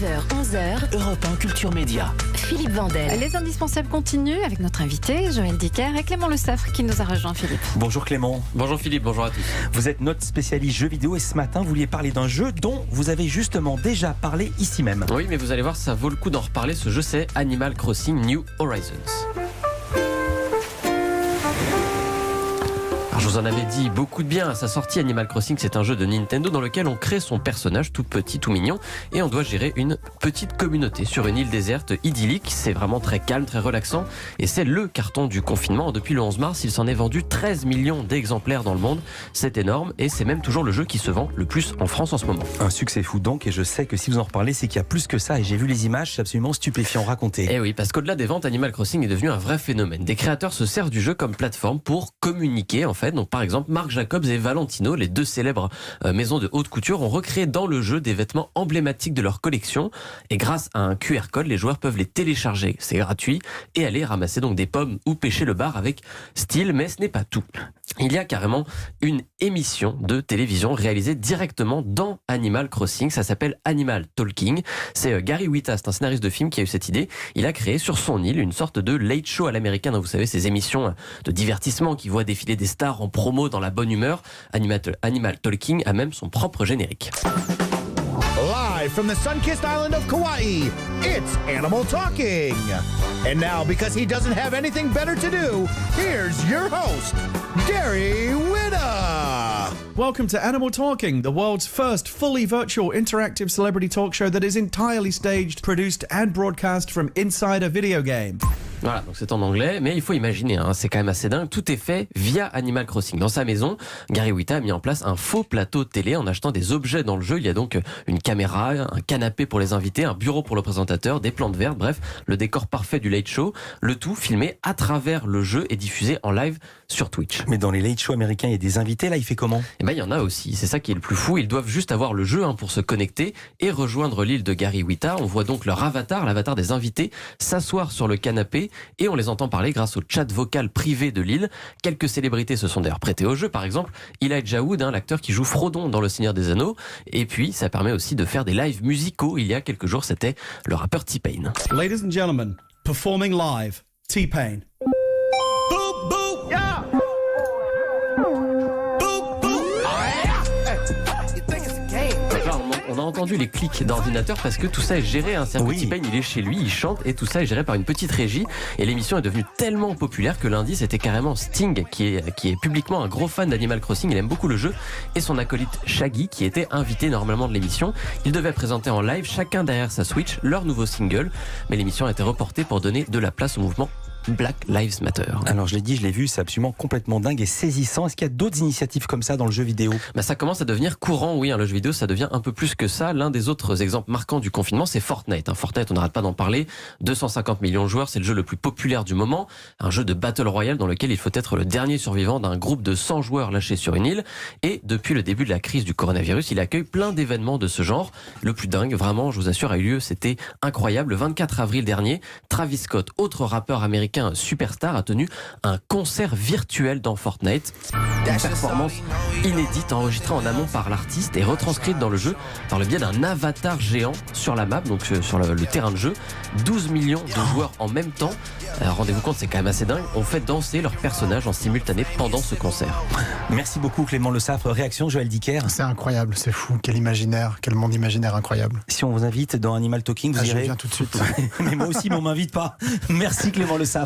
11h, Europe 1 Culture Média. Philippe Vandel. Les indispensables continuent avec notre invité Joël Dicker et Clément Le Saffre qui nous a rejoint, Philippe. Bonjour Clément. Bonjour Philippe, bonjour à tous. Vous êtes notre spécialiste jeux vidéo et ce matin vous vouliez parler d'un jeu dont vous avez justement déjà parlé ici même. Oui, mais vous allez voir, ça vaut le coup d'en reparler. Ce jeu, c'est Animal Crossing New Horizons. Je vous en avais dit beaucoup de bien à sa sortie. Animal Crossing, c'est un jeu de Nintendo dans lequel on crée son personnage tout petit, tout mignon, et on doit gérer une petite communauté sur une île déserte idyllique. C'est vraiment très calme, très relaxant, et c'est le carton du confinement. Depuis le 11 mars, il s'en est vendu 13 millions d'exemplaires dans le monde. C'est énorme, et c'est même toujours le jeu qui se vend le plus en France en ce moment. Un succès fou donc, et je sais que si vous en reparlez, c'est qu'il y a plus que ça, et j'ai vu les images, c'est absolument stupéfiant. Racontez. Eh oui, parce qu'au-delà des ventes, Animal Crossing est devenu un vrai phénomène. Des créateurs se servent du jeu comme plateforme pour communiquer, en fait. Donc par exemple, Marc Jacobs et Valentino, les deux célèbres maisons de haute couture, ont recréé dans le jeu des vêtements emblématiques de leur collection. Et grâce à un QR code, les joueurs peuvent les télécharger, c'est gratuit, et aller ramasser donc des pommes ou pêcher le bar avec style. Mais ce n'est pas tout. Il y a carrément une émission de télévision réalisée directement dans Animal Crossing. Ça s'appelle Animal Talking. C'est Gary Whitta, c'est un scénariste de film qui a eu cette idée. Il a créé sur son île une sorte de late show à l'américaine. Vous savez, ces émissions de divertissement qui voient défiler des stars en promo dans la bonne humeur. Animal Talking a même son propre générique. Live from the sun-kissed island of Kauai, it's Animal Talking. And now, because he doesn't have anything better to do, here's your host, Gary Whitta. Welcome to Animal Talking, the world's first fully virtual interactive celebrity talk show that is entirely staged, produced and broadcast from inside a video game. Voilà, donc c'est en anglais, mais il faut imaginer, c'est quand même assez dingue. Tout est fait via Animal Crossing. Dans sa maison, Gary Whitta a mis en place un faux plateau télé en achetant des objets dans le jeu. Il y a donc une caméra, un canapé pour les invités, un bureau pour le présentateur, des plantes vertes, bref, le décor parfait du late show. Le tout filmé à travers le jeu et diffusé en live sur Twitch. Mais dans les late shows américains, il y a des invités, là il fait comment ? Eh ben, il y en a aussi, c'est ça qui est le plus fou. Ils doivent juste avoir le jeu pour se connecter et rejoindre l'île de Gary Whitta. On voit donc leur avatar, l'avatar des invités, s'asseoir sur le canapé et on les entend parler grâce au chat vocal privé de l'île. Quelques célébrités se sont d'ailleurs prêtées au jeu, par exemple Elijah Wood, l'acteur qui joue Frodon dans Le Seigneur des Anneaux. Et puis ça permet aussi de faire des lives musicaux. Il y a quelques jours, c'était le rappeur T-Pain. Ladies and gentlemen, performing live, T-Pain. Boop, boop, yeah. Boop, boop. You think it's a game? Là, on a entendu les clics d'ordinateur parce que tout ça est géré. C'est-à-dire que T-Pain, il est chez lui, il chante et tout ça est géré par une petite régie. Et l'émission est devenue tellement populaire que lundi, c'était carrément Sting qui est publiquement un gros fan d'Animal Crossing. Il aime beaucoup le jeu et son acolyte Shaggy qui était invité normalement de l'émission. Ils devaient présenter en live, chacun derrière sa Switch, leur nouveau single. Mais l'émission a été reportée pour donner de la place au mouvement Black Lives Matter. Alors je l'ai dit, je l'ai vu, c'est absolument complètement dingue et saisissant. Est-ce qu'il y a d'autres initiatives comme ça dans le jeu vidéo ? Ça commence à devenir courant, oui, le jeu vidéo, ça devient un peu plus que ça. L'un des autres exemples marquants du confinement, c'est Fortnite. Fortnite, on n'arrête pas d'en parler. 250 millions de joueurs, c'est le jeu le plus populaire du moment. Un jeu de Battle Royale dans lequel il faut être le dernier survivant d'un groupe de 100 joueurs lâchés sur une île. Et depuis le début de la crise du coronavirus, il accueille plein d'événements de ce genre. Le plus dingue, vraiment, je vous assure, a eu lieu, c'était incroyable. Le 24 avril dernier, Travis Scott, autre rappeur américain superstar, a tenu un concert virtuel dans Fortnite. Une performance inédite enregistrée en amont par l'artiste et retranscrite dans le jeu par le biais d'un avatar géant sur la map, donc sur le terrain de jeu. 12 millions de joueurs en même temps. Rendez-vous compte, c'est quand même assez dingue. On fait danser leurs personnages en simultané pendant ce concert. Merci beaucoup Clément Le Saffre. Réaction Joël Dicker. C'est incroyable, c'est fou. Quel imaginaire, quel monde imaginaire incroyable. Si on vous invite dans Animal Talking, vous irez ? Je viens tout de suite. Mais moi aussi, mais on m'invite pas. Merci Clément Le Saffre.